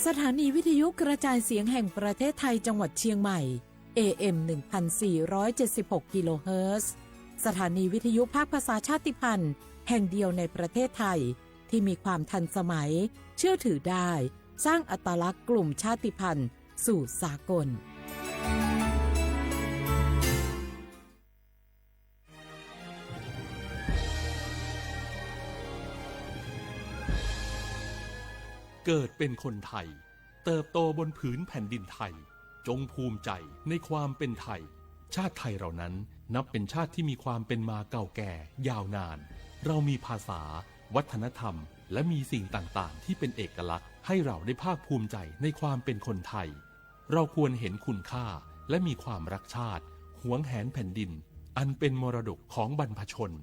สถานีวิทยุกระจายเสียงแห่งประเทศไทยจังหวัดเชียงใหม่ AM 1476 กิโลเฮิรตซ์สถานีวิทยุภาคภาษาชาติพันธุ์แห่งเดียวในประเทศไทยที่มีความทันสมัยเชื่อถือได้สร้างอัตลักษณ์กลุ่มชาติพันธุ์สู่สากลเกิดเป็นคนไทยเติบโตบนผืนแผ่นดินไทยจงภูมิใจในความเป็นไทยชาติไทยเรานั้นนับเป็นชาติที่มีความเป็นมาเก่าแก่ยาวนานเรามีภาษาวัฒนธรรมและมีสิ่งต่างๆที่เป็นเอกลักษณ์ให้เราได้ภาคภูมิใจในความเป็นคนไทยเราควรเห็นคุณค่าและมีความรักชาติหวงแหนแผ่นดินอันเป็นมรดกของบรรพชน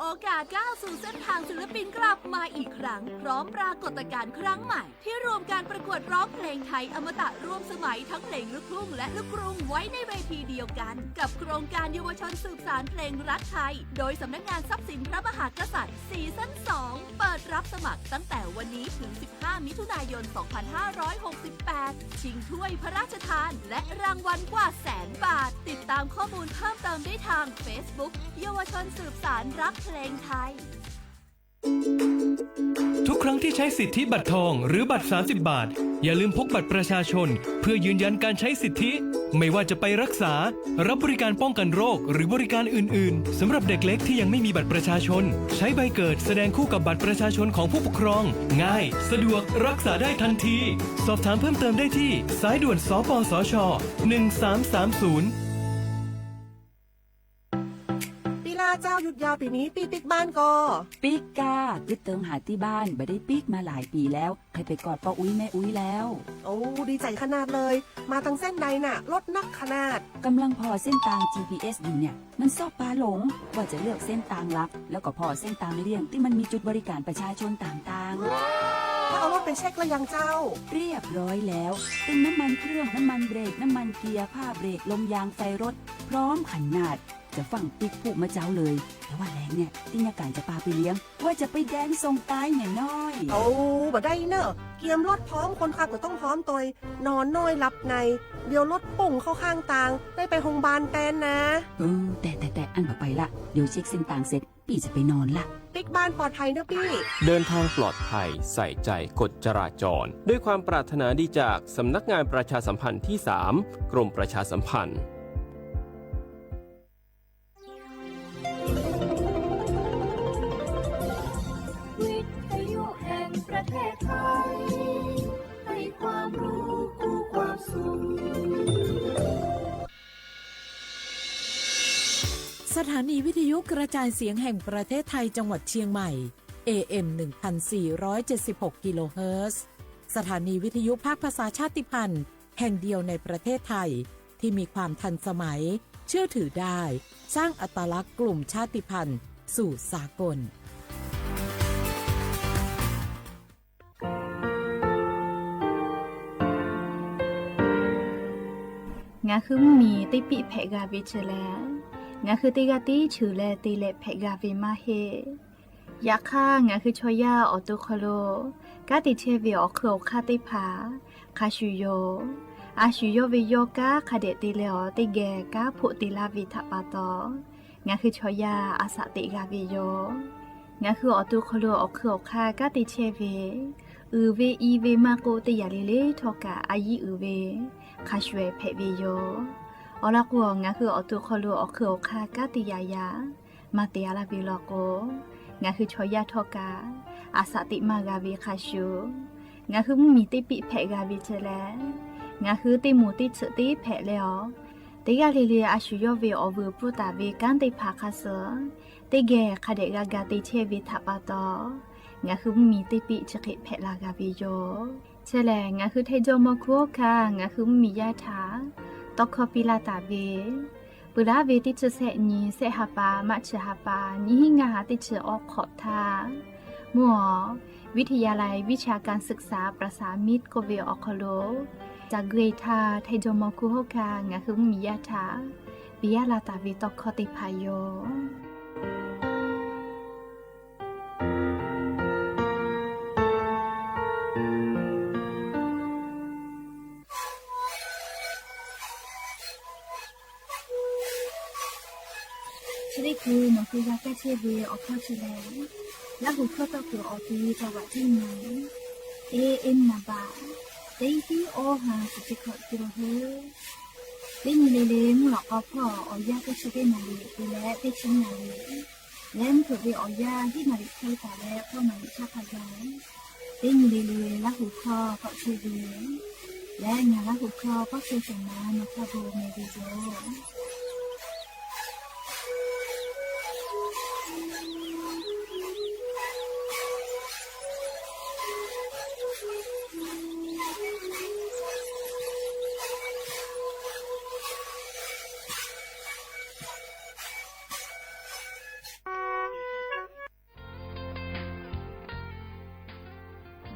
โอกาสก้าวสู่เส้นทางศิลปินกลับมาอีกครั้งพร้อมปรากฏการณ์ครั้งใหม่ที่รวมการประกวดร้องเพลงไทยอมตะร่วมสมัยทั้งเพลงลูกทุ่งและลูกกรุงไว้ในเวทีเดียวกันกับโครงการเยาวชนสืบสานเพลงรักไทยโดยสำนักงานทรัพย์สินพระมหากษัตริย์ซีซั่น 2เปิดรับสมัครตั้งแต่วันนี้ถึง 15 มิถุนายน 2568 ชิงถ้วยพระราชทานและรางวัลกว่า100,000 บาทติดตามข้อมูลเพิ่มเติมได้ทาง Facebook เยาวชนสืบสานรักเพลงไทยทุกครั้งที่ใช้สิทธิบัตรทองหรือบัตร30 บาทอย่าลืมพกบัตรประชาชนเพื่อยืนยันการใช้สิทธิไม่ว่าจะไปรักษารับบริการป้องกันโรคหรือบริการอื่นๆสำหรับเด็กเล็กที่ยังไม่มีบัตรประชาชนใช้ใบเกิดแสดงคู่กับบัตรประชาชนของผู้ปกครองง่ายสะดวกรักษาได้ทันทีสอบถามเพิ่มเติมได้ที่สายด่วนสปสช1330เจ้าหยุดยาวปีนี้ปีปิกบ้านก็ปิกกาคือเติมหาที่บ้านไม่ได้ปิกมาหลายปีแล้วใครไปกอดป้าอุ้ยแม่อุ้ยแล้วโอ้ดีใจขนาดเลยมาทางเส้นใดน่ะรถนักขนาดกำลังพอเส้นทาง GPS อยู่เนี่ยมันซอกปลาหลงว่าจะเลือกเส้นทางลักแล้วก็พอเส้นทางเลี่ยงที่มันมีจุดบริการประชาชนต่างๆถ้าเอารถไปเช็คแล้วยังเจ้าเรียบร้อยแล้วตึงน้ำมันเครื่องน้ำมันเบรกน้ำมันเกียร์ผ้าเบรกลมยางไฟรถพร้อมขนาดจะฟังปิ๊กผูกมาเจ้าเลยแต่ว่าแรงเนี่ยที่ยาไก่จะพาไปเลี้ยงว่าจะไปแดนส่งตายหน่อยน้อยโอ้บ่ได้เนอะเกียมรถพร้อมคนขับก็ต้องพร้อมตัวนอนน้อยหลับในเดี๋ยวรถปุ่งเข้าข้างทางได้ไปโรงพยาบาลแตนนะแต่อันต่อไปละเดี๋ยวเช็คเส้นทางเสร็จพี่จะไปนอนละปิ๊กบ้านปลอดภัยนะพี่เดินทางปลอดภัยใส่ใจกฎจราจรด้วยความปรารถนาดีจากสำนักงานประชาสัมพันธ์ที่ 3 กรมประชาสัมพันธ์ประเทศไทยให้ความรู้คู่ความสุขสถานีวิทยุกระจายเสียงแห่งประเทศไทยจังหวัดเชียงใหม่ AM 1476 กิโลเฮิรตซ์สถานีวิทยุภาคภาษาชาติพันธุ์แห่งเดียวในประเทศไทยที่มีความทันสมัยเชื่อถือได้สร้างอัตลักษณ์กลุ่มชาติพันธุ์สู่สากลงาคือมีติปิเพกาวิเชแลงาคือติกาติชูแลติเลเพกาวิมาเฮยาค่างาคือชอยาออตุคโลกาติเทวิออคือคาติผาคาชูโยอาชูโยวิโยกาคาเดติเลอติแกกาพุติลาวิทปาตองาคือชอยาอาสติกาวิโยงาคือออตุคโลออคือคากาติเทวิเวอีเวมาโกติยาลิเลทอกาอายิเวคาชเวเพวิโยอลักวงาคืออตุคโลอคืออคากาติยายามาเตียลาบิลโกงาคือชอยาทอกาอาสติมากาวิคาชูงาคือมีติปิเพกาวิเจแลงาคือติมูติสติเพเลอติกาลิเลอาชูโยเวอเวปุตาเวกันติภาคาเสติเกคาเดกากาติเชวิทัปาตองาคือมีติปิชกิเพลากาวิโยเชแลงาคือเทโจโมคุโอคางาคือมียาถาตอกคอปิลาตาเวปุราเวติชเสนีเสหปามัชหปานิหิงาติชออกขอบทามัววิทยาลัยวิชาการศึกษาประสามิตรโกเวออคโลจากเกรทาเทโจโมคุโอคางาคือมียาถา ปิยะลาตาวิตอกคติพายโยชริคือหนูคือยาแก้เชื้อวีออกเข้าชิแลและหูเข้าตะกัวออกทีจังหวัดที่ไหนเอ็นนาบาเต็งที่โอหาสุจิขอกิโลเฮเต็งเลมหลอกเอาพ่อออยาก็ช่วยนาลีดูแลเต็งชิ้นนาลีแล้วถูกวีออยาที่นาลีใช้ต่อแล้วพ่อนาลีชาพายายเต็งเลและหูคอก็ช่วยดีและงานและหูคอก็ช่วยส่งมาในคาโบเมดิโจ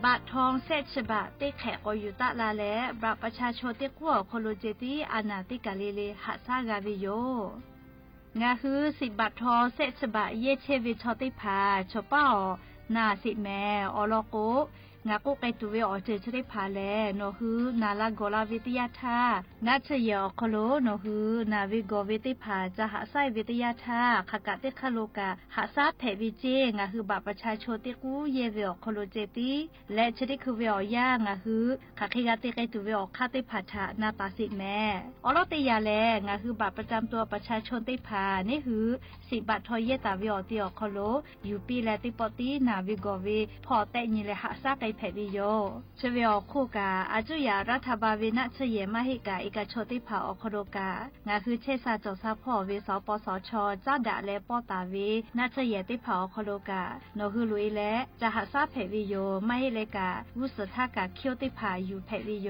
บาททองเศษฉบับเตแขกอยุตะลาและบัตรประชาชนเตกัวโคโลเจตีอานาติกาเลหาซากาวิโยงาคือ10 บาททองเศษฉบับเยเชวิชอติพาชอป้านาสิแมอลโกงาโกไกตุเวอเจชได้พาแลโนฮือนาลากอลาวิทยาธานาเชยอคโลโนฮือนาวิโกวิติพาจะหาไซวิทยาธาขกะเตคโลกาหาซาเพวิเจงาคือบัตรประชาชนเตกูเยเวอคโลเจติและชได้คือเวอยางาคือขะคิกะเตไกตุเวอคาเตพาทานาตาสิแมอลอเตยาแลงาคือบัตรประจำตัวประชาชนเตพานี่ฮือ10 บาททอเยตาเวอเตียคโลยูปีและติปอตีนาวิโกเวพอแต่ญิเลหาซาไกเพวิโยชเวอคู่กาอาจุยารัฐบาลเวนะเชเยมาหิกาเอกชติภาอคโดกางาคือเชษาจซาพ่อเวสปสชเจ้าดาและปอตาเวนะเชเยติภาอคโดกาโนฮือลุยและจะหาซาเพวิโยไม่เลกาวุสทากาเคียวติภาอยู่เพวิโย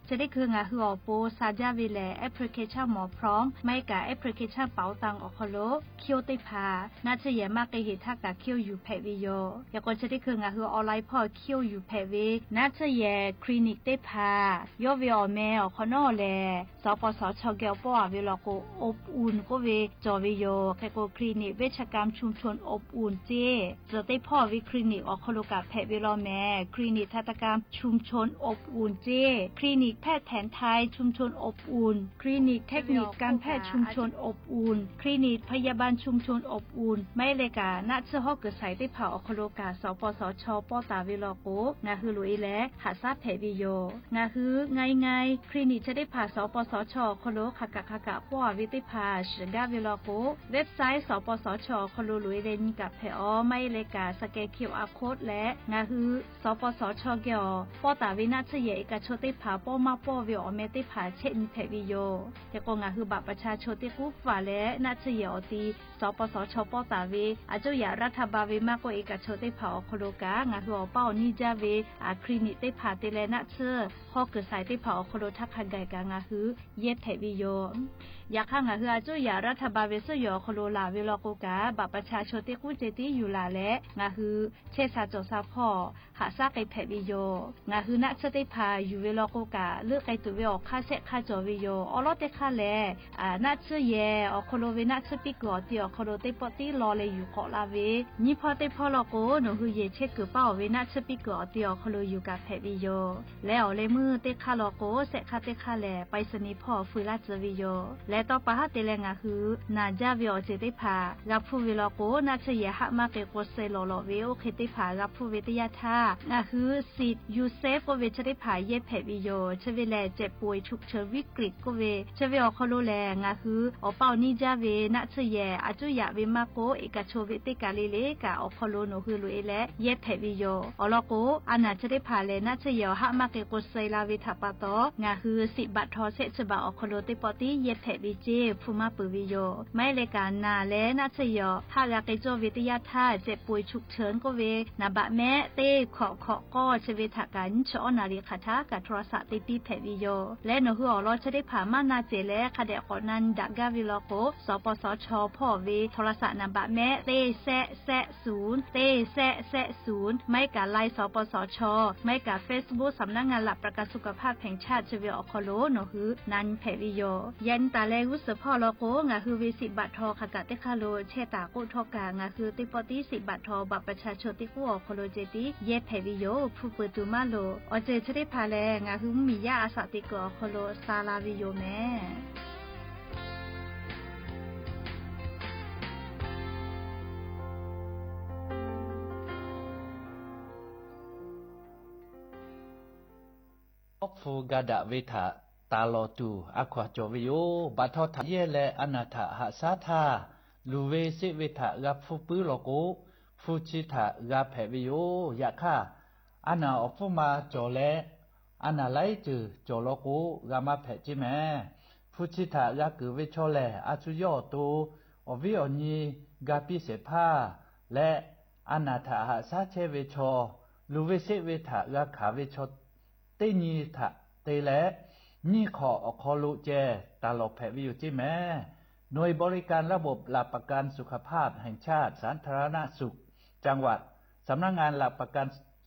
จะได้คืองาฮืออโปซาจาเวแลแอปพลิเคชันหมอพร้อมไม่กาแอปพลิเคชันเป๋าตังอคโลเคียวติภานะเชเยมากเกหิทากาเคียวอยู่เพวิโยยากจะได้คืองาฮือออนไลน์พ่อเคียวอยู่เพวินาเชเยคลินิกเตพายอวิอแมอคอนอแลสปสชเกลปอเวลโกอบอุ่นก็เวจอวิโยแคโกคลินิกเวชกรรมชุมชนอบอุ่นเจจะได้พ่อวิคลินิกอคโลกาแพทย์เวลแมคลินิกทันตกรรมชุมชนอบอุ่นเจคลินิกแพทย์แผนไทยชุมชนอบอุ่นคลินิกเทคนิคการแพทย์ชุมชนอบอุ่นคลินิกพยาบาลชุมชนอบอุ่นไม่เลกานาเชฮอกเกิดใส่ได้ผ่าอคโลกาสปสชปอตาเวลโกนาคือลุยและหาซาเพวิโยงาคือไงคลินิกจะได้ผ่าสปสชคโลขกะป้อวิติพาชดาเวลโกเว็บไซต์สปสชคโลลุยเลนกับเพอไม่เลกาสแกน QR โค้ดและงาคือสปสชเกอปอตาวินาเชเยเอกชติพาป้อมาป้อวิอเมติพาเชนเพวิโยแต่ก็งาคือบัตรประชาชนที่กูฝาและนาเชเยอตีสปสชปอตาวิอาจุยารัฐบาลวิมากกว่าเอกชติพาคโลกางาคือเป้านิจาเวคลินิกได้ผ่าเตเลนะเชอฮอกเกิดสายที่เผาโคโดทักขันไก่กางาฮือเย็บเพวิโยอยากข้างาฮืออาจุยารัฐบาลเวสยอโคโลลาเวลโกกาบัตรประชาชนที่กูเจติอยู่ลาและงาฮือเชษาจซาพ่อหาซาไก่เพวิโยงาฮือนะเชติพาอยู่เวลโกกาเลือกไก่ตัวเวอคาเซคาจอวิโยอลอเตคาแลนะเชเยอโคโลเวนะเชปิกอติอโคโลเตปอติลอเลอยู่เกาะลาเวนี่พอเตพอลโกหนูฮือเยเชกือเป้าเวนะเชปิกอติอโคโลอยู่กับเพวิโยแล้วเลมือเตคาโลโกเซคาเตคาแลไปสนิพ่อฟุยลาจวิโยและต่อปะฮะเตเลงาฮือนาจาวิโอเจติพากับฟุวิโลโกนาเชเยหะมาเกโกเซโลโลเวโอเคติพากับฟุเวติยาธางาฮือสิทยูเซฟโกเวเจติพาเยเพวิโยเชเวแลเจ็บป่วยฉุกเฉินวิกฤตโกเวเชเวอคโลแลงาฮืออเป้านิจาเวนาเชเยอาจุยะเวมาโกเอกโชเวติกาลิเลกาอคโลโนฮือลุเอและเยเพวิโยอโลโกอานาเจติพาเลนาเชเยหะมาเกโกเซลาวิทาปาโตงาฮือ10 บาททอเซฉบาอคโลติปอติเยเพวิเจฟูมาปุวิโยไม่เลกานาและนาเชเยหะลาเกโจวิทยาธาเจ็บป่วยฉุกเฉินโกเวนาบะแม่เตขอก็เชเวทากันชอนาริคาทากับโทรศัพท์ติปีเพวิโยและโนฮืออลอเชได้ผ่ามานาเจและคาเดกอนันดักกาวิโลโกสปสชพ่อเวโทรศัพท์นาบะแม่เตแซ0เตแซ0ไม่กะไลสปสชไม่กะ Facebook สำนักงานหลักประกันสุขภาพแห่งชาติเชเวอคโลโนฮือนันเพวิโยยันตาเล แลกุสพ่อลอโกงาคือวิสิบัตรทอขากะเตคาโลเชตากุทอกางาคือติปอติสิบัตรทอบัตรประชาชนติกูอโคโลเจติเยแผวิโยผู้เปิดตุมาโลอเจชริพาแลงาคือมียาอาสาติกอโคโลซาลาวิโยแม่ฟูกาดะเวทะตาโลตูอะควาโจวิโอบัทอทะเยเลอนาถะหะสาธาลูเวสิเวทะกับฟูปือโลโกฟูชิทะกับแผวิโอยะค่ะอานาอฟุมาโจเลอานาไลจือโจโลโกกามาแผจิแมฟูชิทะกับกือเวโชเลอาจุโยตูอวิโอนีกาปิเสพาและอนาถะหะสาเชเวโชลูเวสิเวทะกับขาเวโชเตนีทะเตแลนี่ขอคอลุเจตลกแผวิวจิแม่หน่วยบริการระบบหลักประกันสุขภาพแห่งชาติสาธารณสุขจังหวัดสำนักงานหลักประกัน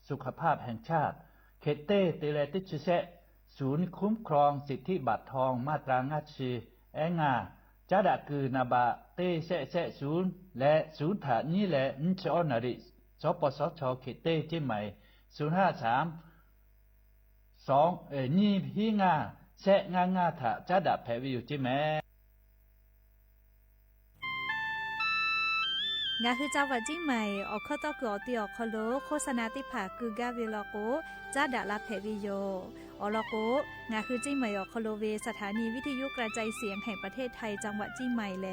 สุขภาพแห่งชาติเขตเตเตเลติชเซศูนย์คุ้มครองสิทธิบัตรทองมาตรางาชีแองาจาดะคือนาบะเตเซเซศูนย์และศูนย์ถานี่แหละนชอนาริสปสชเขตเตจิใหม่นี่พี่งาแซะงาถะจาดะแผวิวจิแม่งาคือจังหวัดจิ้งใหม่ออกข้อตอกอตีออกคอโลโฆษณาติผาคือกาเวลโกจาดะลาแผวิโยออลโกงาคือจิ้งใหม่ออกคอโลเวสถานีวิทยุกระจายเสียงแห่งประเทศไทยจังหวัดจิ้งใหม่แล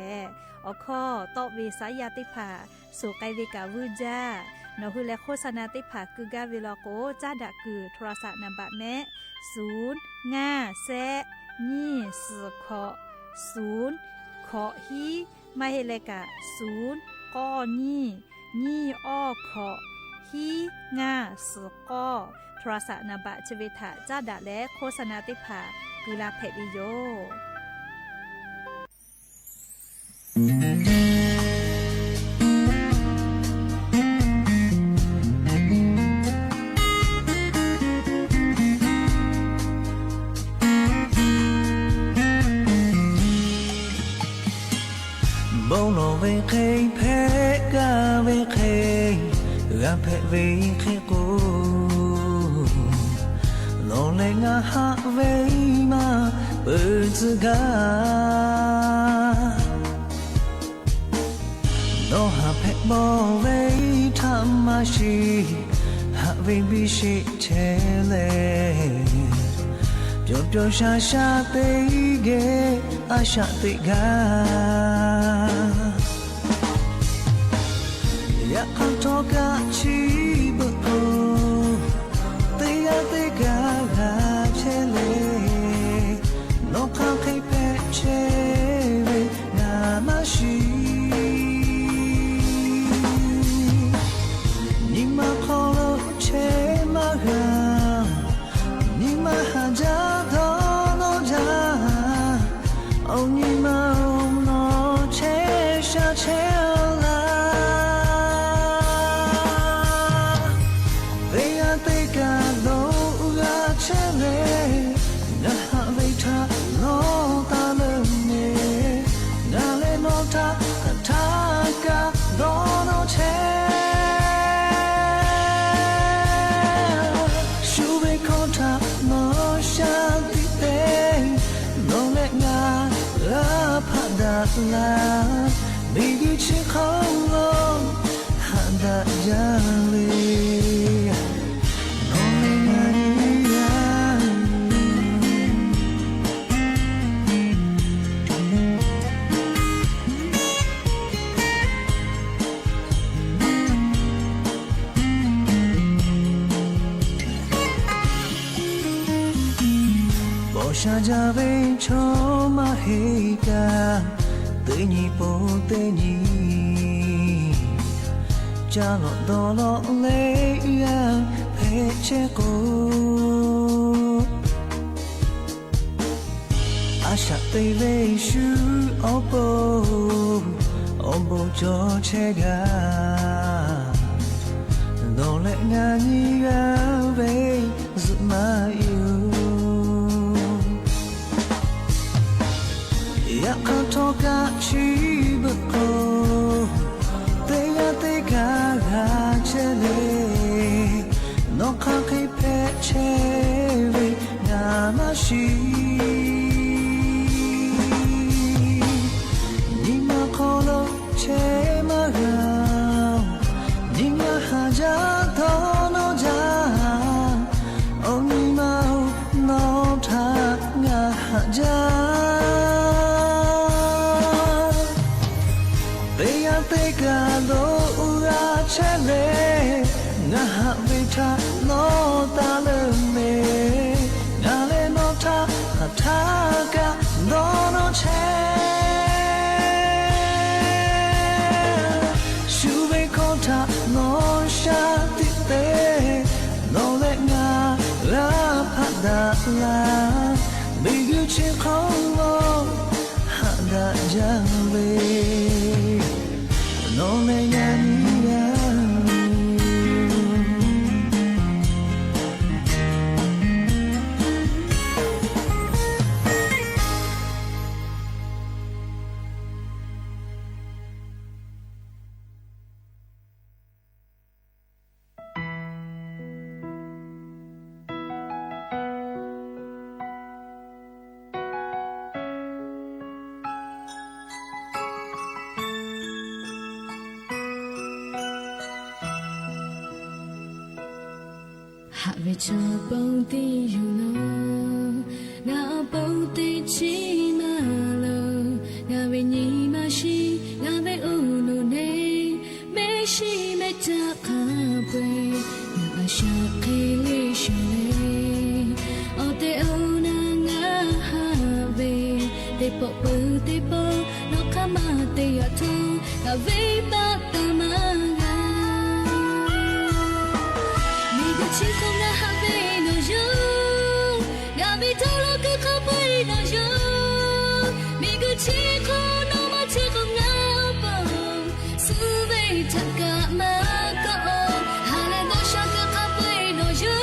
ออกข้อตอเวสายาติผาสู่ไกเวกาวูจ้านอคือและโฆษณาติผาคือกาเวลโกจาดะคือโทรศัพท์นำบัตรแม่0 5 แซะนี่4ขอ0ขอฮีมาเฮเลกะ0ก้อนี่อ้อขอฮีง่า4ก้อโทรศัพท์นำบัตรชเวทะจาดะและโฆษณาติผาคือลาเพวิโยบงโลเวเคเพกาเวเคกาเพเวเคกูโลเลงาฮาเวมาเปิดสกาโลฮาเพบอเวธรรมชีฮาเวบิชิเทเลปျော်ရှာရှာသိခဲ့အရှာသိကရအောင်တော့ကချီဖို့တရားသိကလာချဲလေလောကခိပဲချဲနာမရှိညီမခေါ်လို့ချဲမကညီမဟာကြลาไม่ได้ชื่อของลมหาได้ยังเลยน้องไม่งานบ่ชาจะเป็นชอมาให้กันเตนีโปเตนีจาโลโดโลเลยังเพเชโกอาชาเตเวชูโอโบจอเชกาโดเลงานียาเวซุมายูยา ခါတော့ကချီဘကိုတေးရတေးကလာချဲလေနော်ခါခိဖဲချဲဝေနာမရှိဒီမခေါ်လို့ချဲမရာဒီငါဟာကြတော့နော်ကြအော်နီမောနော်ထားငါဟာကြတေကလို့ရာချဲလေငါဟာဝိထားနော်တာလည်းမေငါလည်းနော်ထားဟာထားကတော့ချဲရှူဘေခေါ်ထားနော်ရှာတိတဲ့နော်လည်းငါလာဖတ်တာလားမိကူချင်ခေါ်လို့ဟာဒါကြံလေno me llamaría hạ về cho bông tí you know ngã bông tí chi mà lo ngã về nhị mà shi ngã về u nu ne me shi me ta ka bwe ngã sha ke le sha le o te o na ngã ha về te po no ka ma te ya tu ngã về ba ta ma chỉ không là hạ về nó yo, ngã bị thâu lo cứ khóc với nó yo, mình cứ chỉ không nó mà chỉ không ngáo bồng, sự về thật cả mà có, hà lên nó sao cứ khóc với nó yo,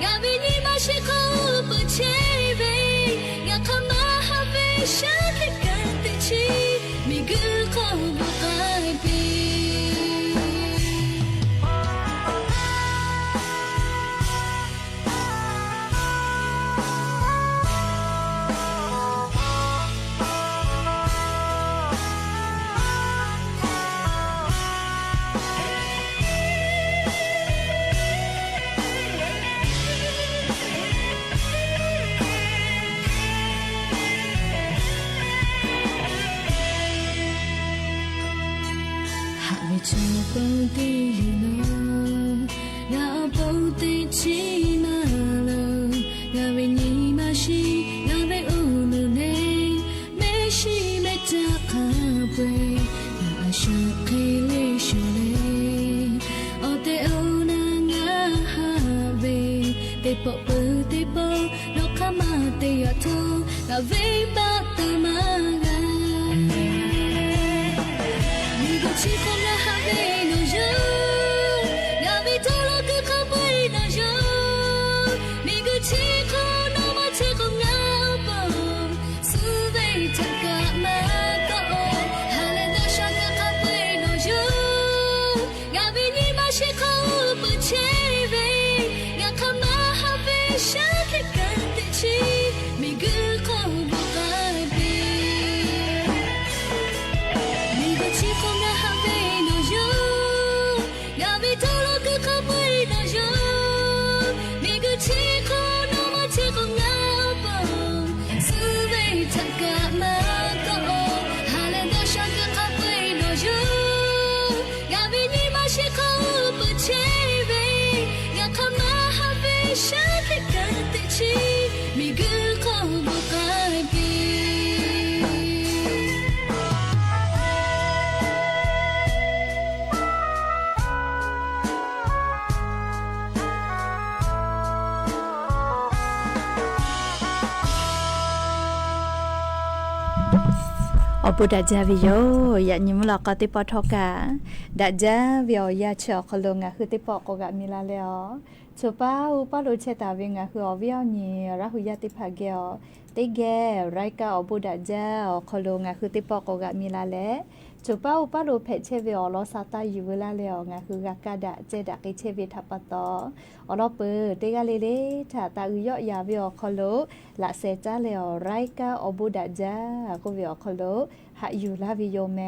ngã bị nhị mà chỉ không bớt chế về, ngã không mà hạ về sao khi cả tự chi, mình cứ không buộc ai bị. cho bông tí you know ngã bông tí chi mà lo ngã về nhị mà shi ngã về u nu ne me shi me ta ka bwe ngã sha ke le sha le o te o na ngã ha ve te po no ka ma te ya tu ngã về ba ta ma chỉ không là hạ về nó yo, ngã bị thâu lo cứ khóc với nó yo, mình cứ chỉ không nó mà chỉ không ngáo bồng, sự về thật cả mà có, hà lên nó sao cứ khóc với nó yo, ngã bị nhị mà chỉ không bớt chế về, ngã không mà hạ về sao khi cả tự chi, mình cứ không buộc ai bị, mình cứ chỉ không là ở bữa đã ra video ya nhưng mà có tiếp bỏ thọ cả đã ra video ya chờ có luôn à cứ tiếp bỏ có gạ mi la leo ชูป้าอุป้าโลเชตาเวงะคืออวิอนีราหุยาติภาเกอติแกไรกาอบุดาเจ้าคอโลงะคือติปอกกะมีลาแลจูป้าอุป้าโลเพเชเวอลอซาตาอยู่เวลาแล้วงะคือกะกะดะเจดะกิเชเวทัปปะตออลอเปติกะเลเลถ้าตาอุยอยาเวอคอโลละเซจาเลอไรกาอบุดาเจ้าก็เวอคอโลหะอยู่ลาวิโยแม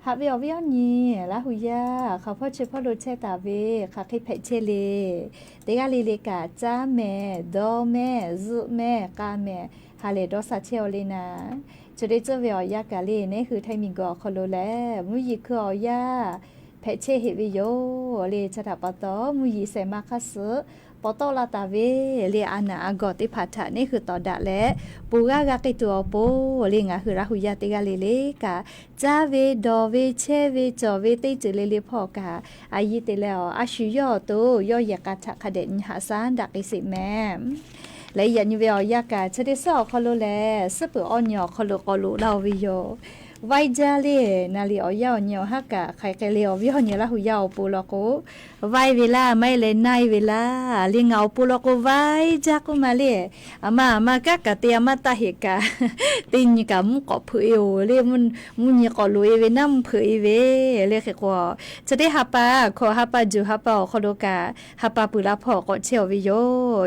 หาเวอวิอนีลาหุยาเขาพ่อเชพ่อโลเชตาเวค่ะคิเพเชเลติกะเลเลกะจ้าแม่ดอแม่ซุแม่กาแม่ฮาเลดอซาเชอเลนาจะได้เจอเวอยากาเลนี่คือไทมิงกอคอโลแลมุยิคืออยาเพเชเฮวิโยเลชะตาปะตอมุยิเซมาคัสปอตอลาตาเวเลอานาอากอติพัทธะนี่คือตอดะและปูกากะกิตัวโปเลงะคือราหุยาติกาเลเลกะจาเวดอเวเชเวจอเวติจเลเลพอกะอายิติแล้วอาชุยอโตยอยากะทะคะเดนหาซานดักอิสิแมและยันเวอยากาชะดิซอคอโลแลสเปออนยอคอโลกอโลลาวิโยไวจาเลนาลีออยอญอฮักกะไคเกเลอวิหญละหุยาปูลโกไวเวลาไม่เลนายเวลาลิงเอาปูลโกไวจากุมาเลอามากะกะเตียมาตาเฮกะตินกะมุกอผือเลมุนยกอลุยเวนัมผือเวเลเขกว่าจะได้ฮัปปาขอฮัปปาจูฮัปปาคอโลกะฮัปปาปุลาพอกอเชอวิโย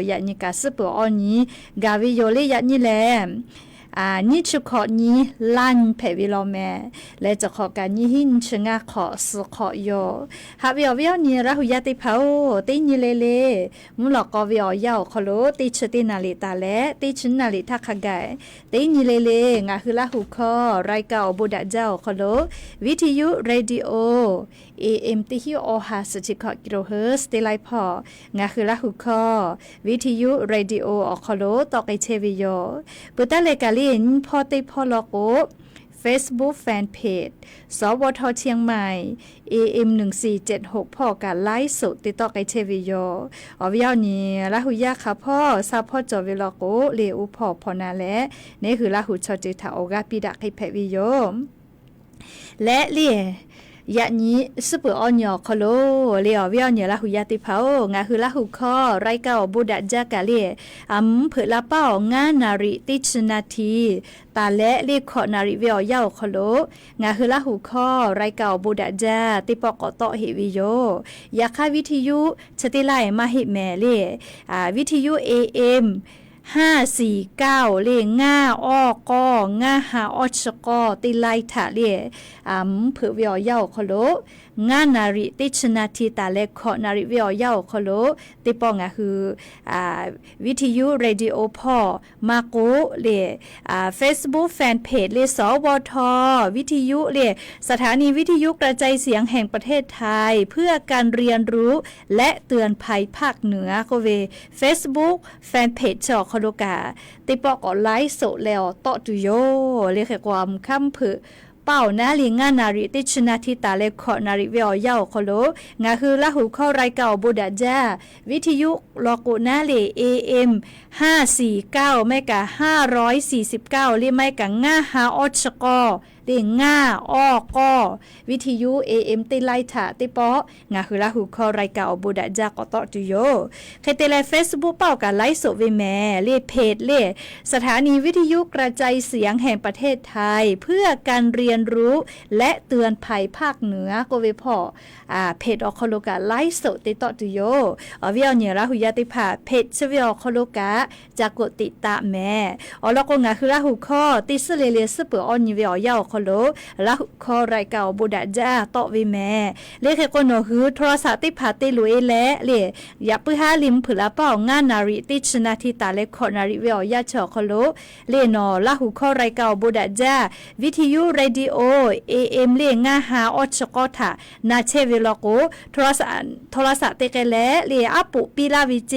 ยะนิกะสเปอออนีกาวิโยเลยะนิแลนี่ชุขอนี้ลันเพวิโลแมและจะขอการนี้หินชงาขอสุขอโยหาวิอวิอนี้ราหุยาติเผาตินิเลเลมุลกอวิอยาวขโลติชตินาลิตาและติชนาลิทักขกายตินิเลเลงาคือลาหุคอไรกาอบุดะเจ้าขโลวิทยุเรดิโอAM ติฮิโอฮาสจิกกิโลเฮิรตซ์ติไลพองาคือลาหุคอวิทยุเรดิโออขโลตอกไอเชวิโยปุตตะเลกาลินพอติพอลโกFacebook Fanpage สวทเชียงใหม่ AM 1476พ่อการไลฟ์สดติดต่อไกเชวิโยอวิยาวนี้ลาหุยาค่ะพ่อซาพ่อจอเวลโกเลอุพ่อพอนาและนี่คือลาหุชอจิตาโอกาปิดะไคเพวิโยและเลียยะนี้สเปอออนยอคโลเลอวิออนยละหุยาติเผางาคือละหุคอไรเก้าบุดะจากะเลเผละเป้างานาริติชนาทีตาและเลขอนาริวิอยาวคโลงาคือละหุคอไรเก้าบุดะจาติปอกอตอเฮวิโยยาคาวิทยุชติไลมาหิแมเลวิทยุ AM 549เลง่าอ้อกอง่าหาออชกอติไลถาเลเผือวิอยาวคโลงานาริติชนาทีตาเลขอนาริวิอยาวคโลติปองคือวิทยุเรดิโอพอมาโกเลFacebook Fanpage เลสวทวิทยุเลสถานีวิทยุกระจายเสียงแห่งประเทศไทยเพื่อการเรียนรู้และเตือนภัยภาคเหนือก็เว Facebook Fanpage จอคโลกาติปอกอไลฟ์สดแล้วตอตุโยเลขความค่ำเผือเป้านาลิงานาริติชนาทิตาเลขอนาริเวอยาวคโลงาคือละหูเข้ารายเก่าบุดาจาวิทยุลอกุนาเล AM 549ไม่กะ549ลิไม่กะง่าหาออชกอเด้ง่าอ้อกอวิทยุ AM ติไลถาติปองาคือละหูเข้ารายเก่าบุดาจากอตอตุโยเคเตเล Facebook เป้ากะไลฟ์สดเวแมเลเพจเลสถานีวิทยุกระจายเสียงแห่งประเทศไทยเพื่อการเรียนรู้และเตือนภัยภาคเหนือก็เวพอเพจอคโลกาไลฟ์สดติดต่อตุโยวิอเนียละหุยาติภาเพจชวิอคโลกาจากกติตาแม่แล้วก็งาคือละหุข้อติสเลเลสเปอออนนิเวอยาวคโลละหุข้อรายเก่าบุดาจาต่อเวแม่เลขก็โนคือโทรศัพท์ติภาติลุยและเลยาปื้อหาลิมผุละเป้างานาริติชนาทิตาเลขอนาริเวอยาชอคโลเลนอละหุข้อรายเก่าบุดาจาวิทยุเรดิโอ AM เลงาหาออชกอทานาเชเวลโกโทรศัพท์เตกแลเลอปุปิลาวิเจ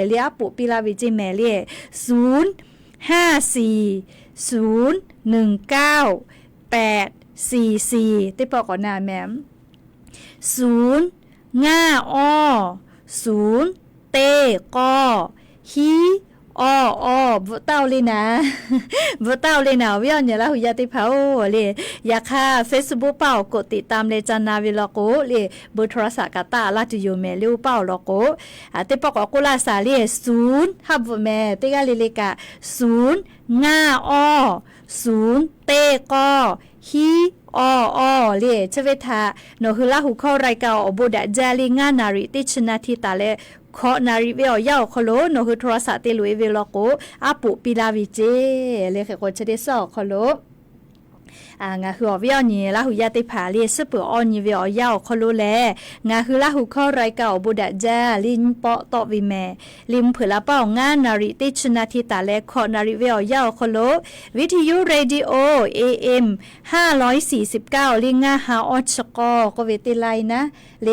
เลอปุปิลาวิเจแม่เล054019844ติปอกหน้าแม่0ง่าอ้อ0เตกอฮี อ๋อบุเต้าเลยนะ บุเต้าเลยนะวิญญาณละหุยาติเผาเลยอยากค่ะ Facebook เป้ากดติดตามเลยจันนาวิลโกเลยบุโทรศัพท์กตาลาติโยเมลิวเป้าลโกติปกกุลาสาเลย0ฮับบุแม่ติกาลิลิกะ0ง่าอ้อ0เตกอฮีอ๋อเลยชเวทาโนฮึลาหุเข้ารายการอบุดะจาลิงานาริติชนาทิตาเลขอนาริเวอยาวคโลโนฮึโทรศัพท์เตลุเอเวลโกอาปุปิลาวิเจเลยค่ะคนชเดซอคโลงาฮือวิอนี่ละหุยาติผาเลียสเปออนี่เวอยาวคโลแลงาฮือละหุเข้ารายการบุดะจาลินปอตอวิแมลิมเผลาเป้างานนาริติชนาทิตาเลขอนาริเวอยาวคโลวิทยุเรดิโอ AM 549ลิงาฮาออชกอก็เวติไลนะเล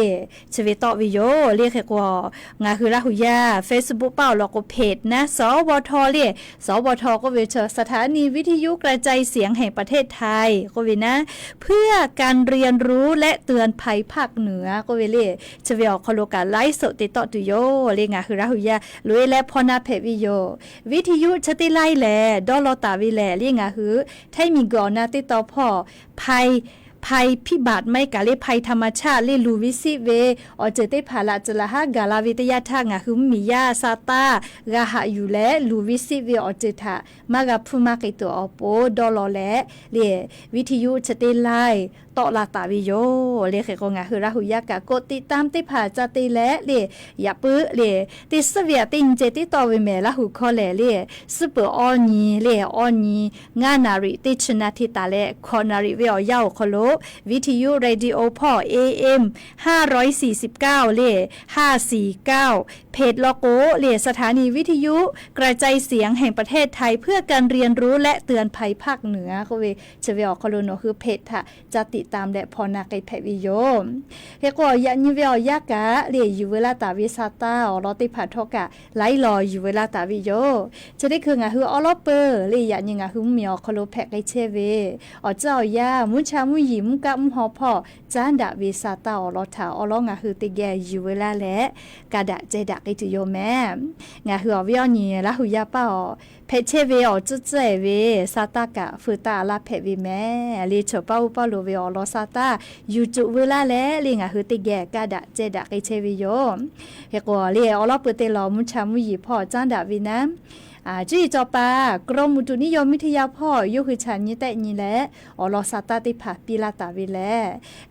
ชเวตอวิโยเรียกกว่างาคือละหุยา Facebook เป้าแล้วก็เพจนะสวทเลสวทก็เวสถานีวิทยุกระจายเสียงแห่งประเทศไทยก็เวนะเพื่อการเรียนรู้และเตือนภัยภาคเหนือก็เวเลชเวอคโลกาไลฟ์สดติดต่อตุโยเลงาคือละหุยาลุยและพอนาเพวิโยวิทยุชติไลแลดอลตาวิแลเลงาคือไทมีก่อนนะติดต่อพ่อภัยพิบัติไม่กะเลภัยธรรมชาติเลลูวิซิเวอเจเตภาละจละหากาลาวิทยาทางะคือมียาซาตากะหะอยู่และลูวิซิเวอเจทามากะพุมากิโตอโปดอลอและเลวิทยุชเตไลตอลาตาวิโยเลเขกงะคือราหุยากะกดติดตามติผาจติและเลอย่าปื้อเลติสเวียติงเจติตอเวเมละหุคอเลซุปเปอร์ออนีเลออนีงานาริติชนาทิตาและคอนาริเวอยาวคโลวิทยุเรดิโอพ่อ AM 549เล549เพจโลโก้เลสถานีวิทยุกระจายเสียงแห่งประเทศไทยเพื่อการเรียนรู้และเตือนภัยภาคเหนือก็เวชเวอคโลโนคือเพจค่ะจะติดตามและพอนาไกแพวิโยเฮกอยะนิเวอยากะเลอยู่เวลาตาวิซาตาอลอติผาทกะไลรออยู่เวลาตาวิโยจะได้คืองะคืออลอเปอร์เลยะนิงะคือเมียวคโลแพไกเชเวอเจ้ายามุชามุยิมกะมุฮอพ่อจานดะวิซาตาอลอทาอลองะคือติแกอยู่เวลาและกะดะเจดะไกตุโยแม่งะคืออวิอนีละหุยาป้าเพเชเวอจุเจเวซาตากะฟืตาลาเพวิแม่ลีชป้าอุปาโลเวอลอซาตาอยู่จุเวลาและลิงะคือติแกกะดะเจดะไกเชวิโยเฮกอเลอลอเปเตลอมุชามุยิพ่อจานดะวินะจีจอปากรมอุตุนิยมวิทยาพ่อยุคือฉันนี่แต่นี่แหละอลอซาตาติผาปิลาตาวิแล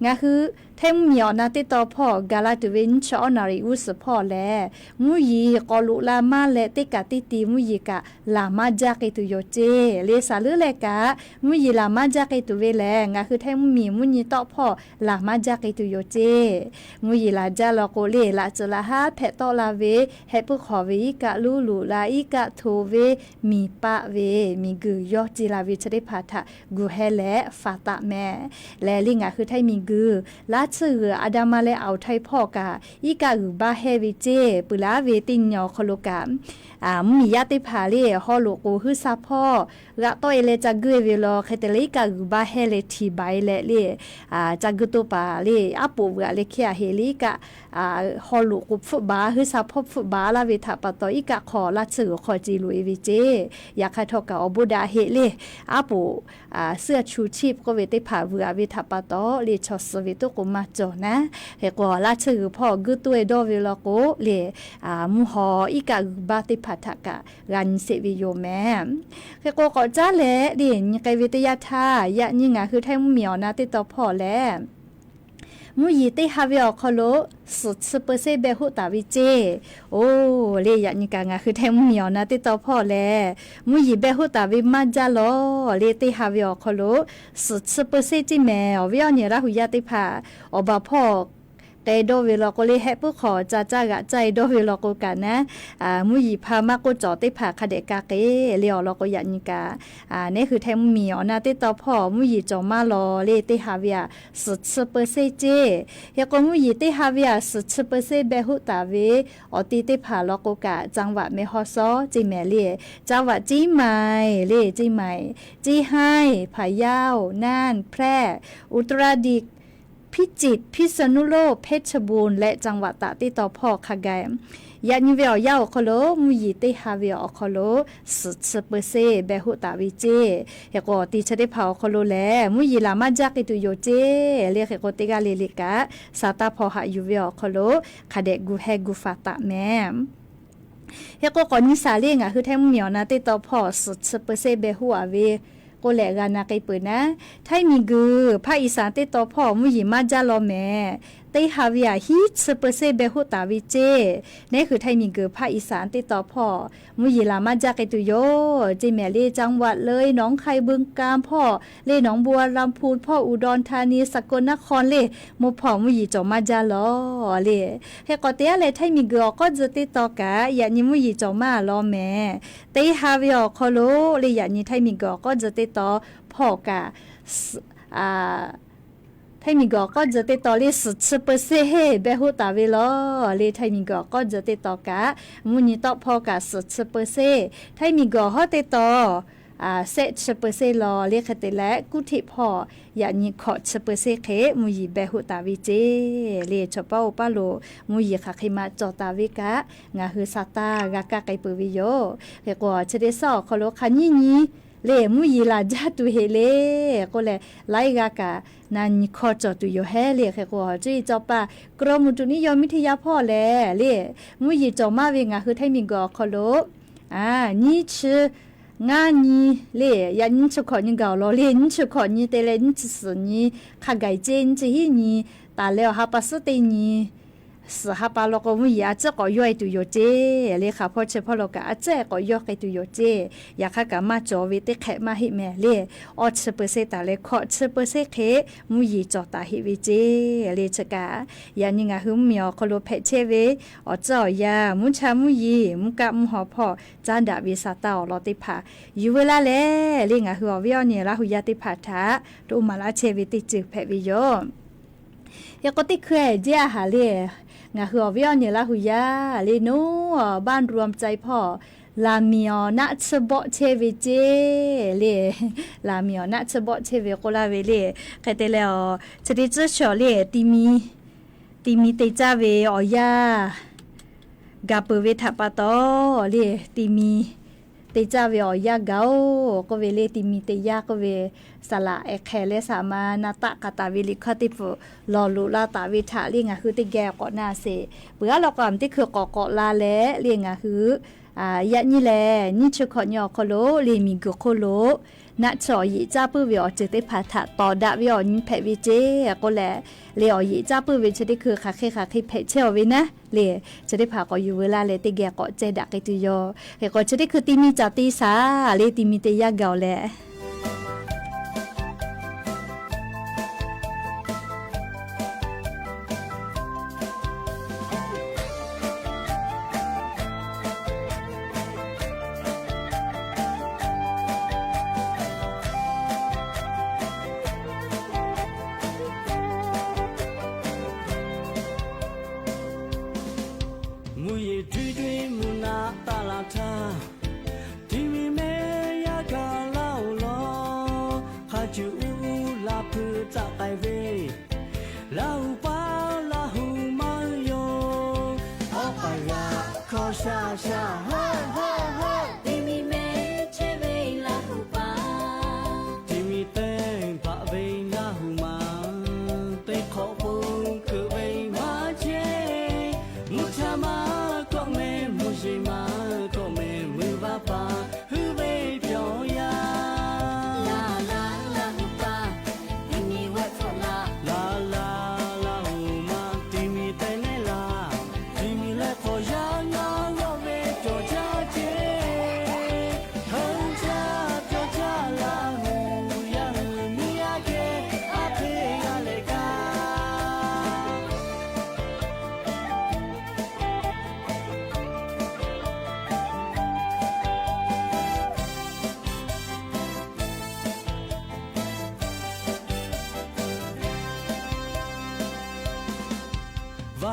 งะคือเทมเมียวนาติตอพ่อกาลาตวินชอนาริอุสพ่อแลมุยีกอลุลามาและติกะติติมุยีกะลามาจากิตุโยเจเลสาลือแลกะมุยีลามาจากิตุเวแลงะคือเทมมีมุยีตอพ่อลามาจากิตุโยเจมุยีลาจาลอโกเลลาจลาฮาเพตอลาเวเฮปุขอเวกะลูลูลาอีกะโทเวมีปะเวมีกือยอจิลาวิชได้พาทะกูเฮและฟาตะแม่และลิงะคือไทมีกือลาชื่ออาดามาและเอาไทยพ่อกะอีกะอือบาเฮวิเจปุลาเวติญญอคโลกะมียาติผาเลฮอโลโกฮือซาพ่อละต้อยเลจักเกเวลอเคเตลิกะอือบาเฮเลทีไบและเลจักกุตปาเลอะปูวะเลเคียเฮลิกะฮอโลโกฟุบาฮือซาพ่อฟุบาลาเวทะปะตออีกะขอละชื่อขอจีลุเอวิเจอยากให้ทอกะอบุดาเฮเลอะปูเสื้อชูชีพก็เวติผาเวเวทะปะตอเลชอสเวตุกุมาจอนะเฮกอละชื่อพ่อกุตวยดอเวลโกเลมุฮออีกะบาติพัทกะรันเสวิโยแม่เฮกอก็จ้าแลดินไกวิทยาทายะนี่งะคือไทมุเมียวนะติตอพ่อแลมุยีติฮาเวอคโลสุดซุปเปอร์เซเบหุตาวิเจโอ้เลยยะนี่กะงะคือไทมุเมียวนะติตอพ่อแลมุยีเบหุตาวิมาจาโลเลติฮาเวอคโลสุดซุปเปอร์เซจิแมอเวอเนี่ยละหุยาติพาอบาพ่อเตโดเวลโกเลเฮปุขอจ้ากะใจโดเวลโกกันนะมุยีพามาโกจอติผาคเดกาเกเลียวลโกยะนิกานี่คือแทมมีอนาติตอพ่อมุยีจอมาลอเลติฮาเวียสุดซุปเปอร์เซเจยกมุยีติฮาเวียสุดซุปเปอร์เซเบหุตาเวอติติผาลโกกะจังหวัดเมฮอซอจิแมเลจังหวัดจีใหม่เลจีใหม่จีไฮพะเยาน่านแพร่อุตรดิตถ์พ พิจิตรพิษณุโลกเพชรบูรณ์และจังหวัดตากติต่อพ่อคาแกมยานิเวลยาวคโลมุยติฮาเวลคโลสุดเปอร์เซเบหุตาวิเจเฮโกติชะได้เผาคโลแลมุยลามาจักอิตุโยเจเรียกเฮโกติกาเลลิกาสาตาพอหายูเวลคโลคาเดกูเฮกูฟาตะแมเฮโกก่อนนิสาเลงอ่ะคือแท้เหมียวนะติต่อพ่อสุดเปอร์เซเบหุอาเวโกแลกานาไกเปินะไทมีกือภาคอีสานติต่อพ่อมุยมาจาลอแมไตฮาวิอาฮิสเปอร์เซเบหุตาวิเจนี่คือไทยมีเกือภาคอีสานติดต่อพ่อมุยลามาจากไอตุโยจิแม่เลจังหวัดเลยหนองไข่บึงกาฬพ่อเลหนองบัวลำพูนพ่ออุดรธานีสกลนครเลมุพ่อมุยจอมาจาลอเลเฮกอเตียเลยไทยมีเกือก็จะติดต่อกะอย่านี้มุยจอมาลอแม่ไตฮาวิอาคอโลเลยอย่านี้ไทยมีเกือก็จะติดต่อพ่อกะไทยมีก็จะติดต่อลิสุดเปอร์เซ็นต์เบหุตาเวลอเลยไทยมีก็จะติดต่อกะมุนิต่อพอกะสุดเปอร์เซ็นต์ไทยมีก็ฮอติดต่อเซตเปอร์เซ็นต์ลอเรียกแต่และกุฏิพออย่างนี้ขอเปอร์เซ็นต์เคมุยเบหุตาวิเจเรียชป้าป้าโลมุยค่ะคิมาจอตาวิกะงาฮือซาตากะกะไกเปวิโยเฮก็จะได้สอคโลคันนี้เลมุยลาจัตุเฮเลก็เลยไล่กากะนันขอจอตุโยเฮเลแค่ก็จีจอปากรมอุตุนิยมวิทยาพ่อแลเลมุยจอมาเวงะคือไทยมีกอคโลนี่ชื่องานนี้เลยันชื่อขอนี่กาลอเลนี่ชื่อขอนี่เตเลนี่ชื่อนี่ข้าไก่เจนจีนี่ตาเลวฮาปัสเตนี่สหปาลก็มุยอาจจะก็ย่อยตุโยเจเลยค่ะพ่อเชพ่อลก็อาจจะก็ย่อยตุโยเจอยากให้มาจอวิเตแขมาหิแม่เลยอดเปอร์เซ็นต์ตาเลยขอเปอร์เซ็นต์เคมุยจอตาหิวิเจเลยชะกาอย่างนี้งาหืมเมียวคโลเพเชเวอดจ่อยามุชามุยมุกะมุหอพ่อจานดาวิสาตาลอติผาอยู่เวลาเลยงาหือวิอเนี่ยละหุยาติผาทาตูมาลาเชวิติจึกเพวิโยยก็ติเคยเจียหาเลยงาหัววิอเนี่ยละหุยาเลโนบ้านรวมใจพ่อลามิอนะชบอเชวิเจเลลามิอนะชบอเชวิโกลาเวเลใครแต่แล้วจะได้จะชอเลติมีเตจาเวอยากาเปเวทัปตอเลติมีเตจาเวอยาเกาก็เวเลติมีเตยาก็เวสละเอแคเลสามานาตะกาตาวิลิคติฟลอลุลาตาวิทาเลียงคือติแกก็นาเสเบื่อเราก็มติคือก็ลาแลเลียงคือยะนี่แลนี่ชขอยอคโลเลมีกโคโลนะชอยิจ้าปื้อวิอเจติผาถะต่อดะวิอนิเพวิเจก็แลเลอยิจ้าปื้อวิจะได้คือคาเคเพเชววินะเลจะได้พาก็อยู่เวลาเลติแกก็เจดะกิตุโยเฮก็จะได้คือติมีจาติสาเลติมีเตยะเกาแล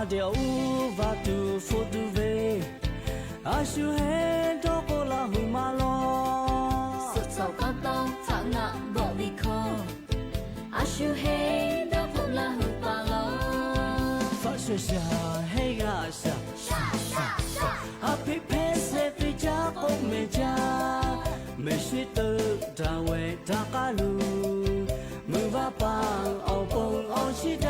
เดียววาตูฟูตูเวอาชูเฮโตโกลาหูมาลอสุดเศร้าก็ต้องทางหน้าบอกวิคออาชูเฮโตโกลาหูปา下黑呀下阿皮佩塞皮加欧美加没许的大卫大嘎鲁木瓦邦奥蹦奥西达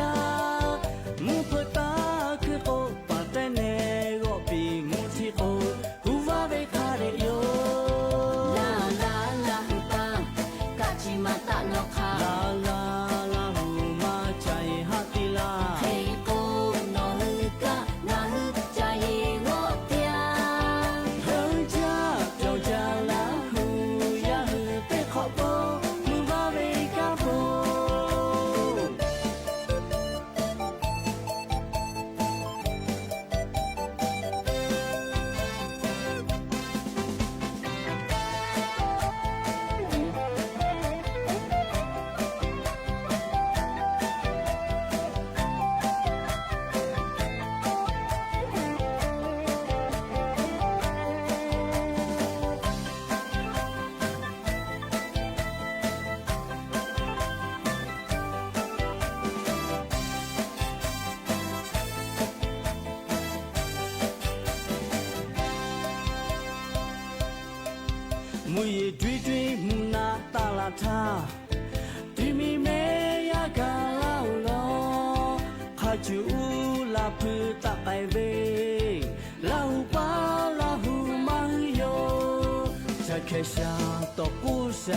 木普达克欧巴德内我比木提欧胡瓦贝卡的哟啦啦啦巴嘎吉玛达诺卡啦啦啦胡玛加伊哈蒂拉嘿古诺ฮึ嘎那ฮึ加伊我嗲哼加叫加啦呼呀ฮึ贝考波木瓦贝嘎波木叶追追木那达拉塔，对面没呀嘎拉乌罗，卡住拉普达盖贝，拉乌巴拉胡马哟，在开下到故下，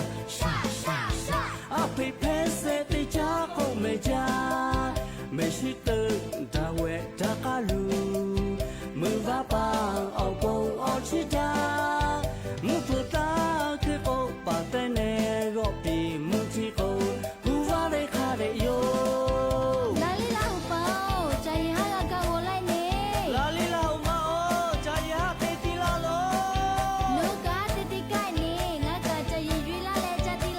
阿佩佩塞的家后没家，没许的大卫大嘎鲁，木瓦邦奥蹦奥起达。木普达克欧巴德内罗比木提欧胡瓦贝卡的哟。哪里老包，在一下个搞我来呢？哪里老马哦，在一下给地拉喽。นูกาติติกายนี่งากาจะยีจุยลาเลจะติ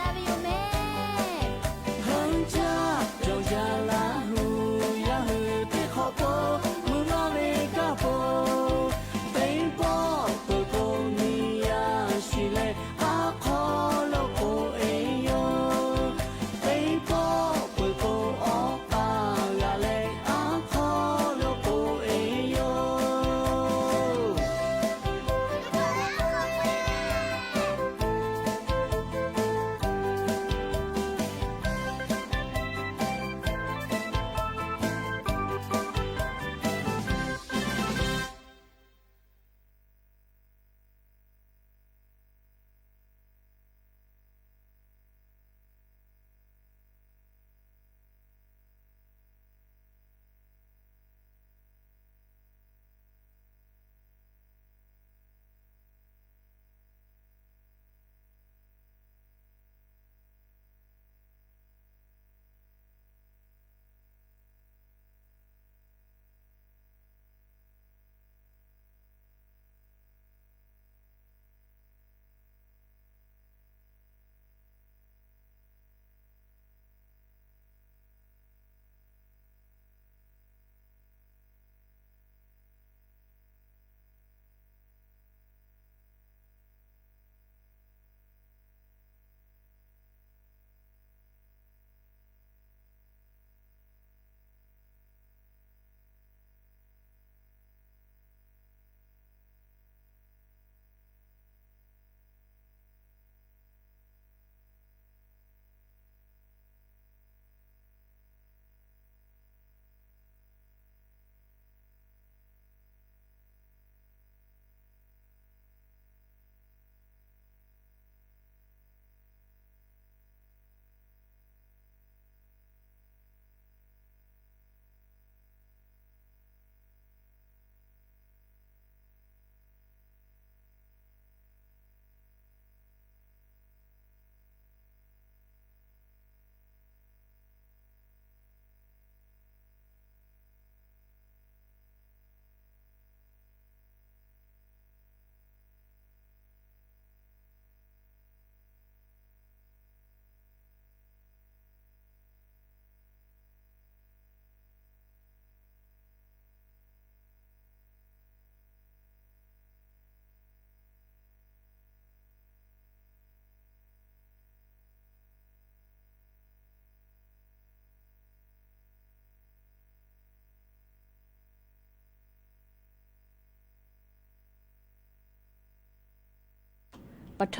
ปะโท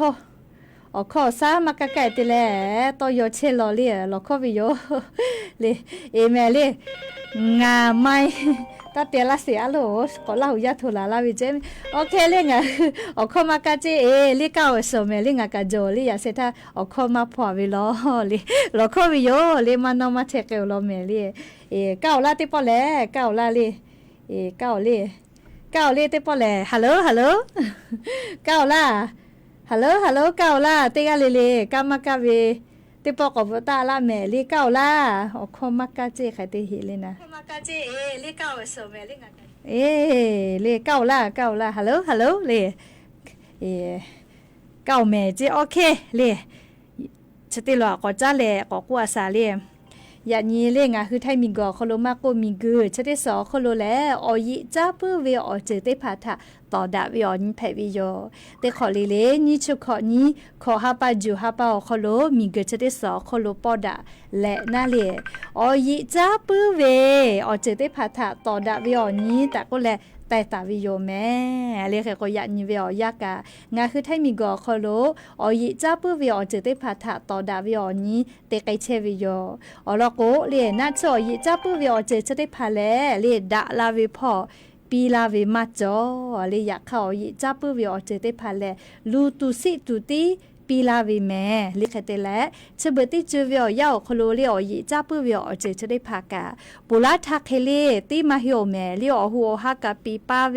ขอซามากะไก่ติแลตอยเชลอเลียลอคอวิโยเลเอเมเลงาไม่ตาเตียละเสียโลก็เล่ายาทุลาลาวิเจโอเคเลงะขอมากะเจเลก้าวสเมเลงะกะโจเลยาเซทาขอมาพอวิโลเลลอคอวิโยเลมานอมาเทเกลอเมเลก้าวลาติปอแลก้าวลาเลก้าวเลติปอแลฮัลโหลก้าวลาฮัลโหลเก้าล่าเตกะเลกามากะเวติปอกอบตาละแม่ลีเก้าล่าขอมากะเจไขเตหิเลนะขอมากะเจลีเก้าโซแม่ลีงะเลเก้าล่าฮัลโหลเลเก้าแม่เจโอเคเลชติลอก็จะแลก็กัวซาเลยานี้เลงะคือไทมิงกอคโลมาโกมิงกือชะติสอคโลแลอยิจ้าปื้อเวอเจเตพาทะต่อดาวิอนิแพวิโยเตขอเลนี่ชุขอนี้ขอฮาปาจูฮาปาคโลมิงกือชะติสอคโลปอดาและนาเลอยิจ้าปื้อเวอเจเตพาทะต่อดาวิอนี้แต่ก็แลแต่ตาวิโยแม่เรียกก็ยานิเวอยากะงาคือไทมีกอคโลอยิจ้าปื้อเวอเจเตพาทะต่อดาวิอนี้เตไกเชวิโยอลโกเลียนาชอยิจ้าปื้อเวอเจเตพาแลเลียดาลาวิพอปีลาวิมาจอเลียอยากเข้ายิจ้าปื้อเวอเจเตพาแลลูตุสิตุติปีลาวิแม่ลิขเตและชเบติจูเวียาวคโลเลียยิจ้าปื้อเวียเจจะได้พากาปุลาทักเคเลติมาฮิโอแม่เลียหัวฮักกะปีปาเว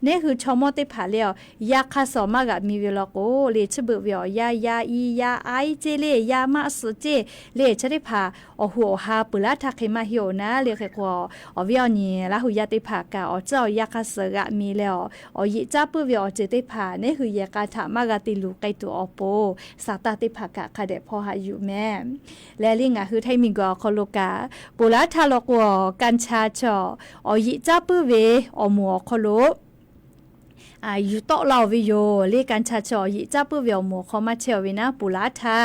เนคือชอมอติผาเลียยาคาสอมากะมีเวลาโกเลชเบเวียยาอียาไอเจเลยามาสเจเลจะได้พาหัวฮาปุลาทักเคมาฮิโอนะเลียกว่าเวียนี่ละหุยาติผากาเจ้ายาคาสกะมีแล้วยิจ้าปื้อเวียเจได้พาเนคือยากาถามากะติลูไกตัวอโปสาตาติภากะคาเดพอหาอยู่แม่และลิงะคือไทมิงกอคโลกาปุลาทาลกวกันชาชอยิจ้าปื้อเวอมัวคโลอยู่โตเราวิโยเลกันชาชอยิจ้าปื้อเวอมัวคอมาเชวินะปุลาทา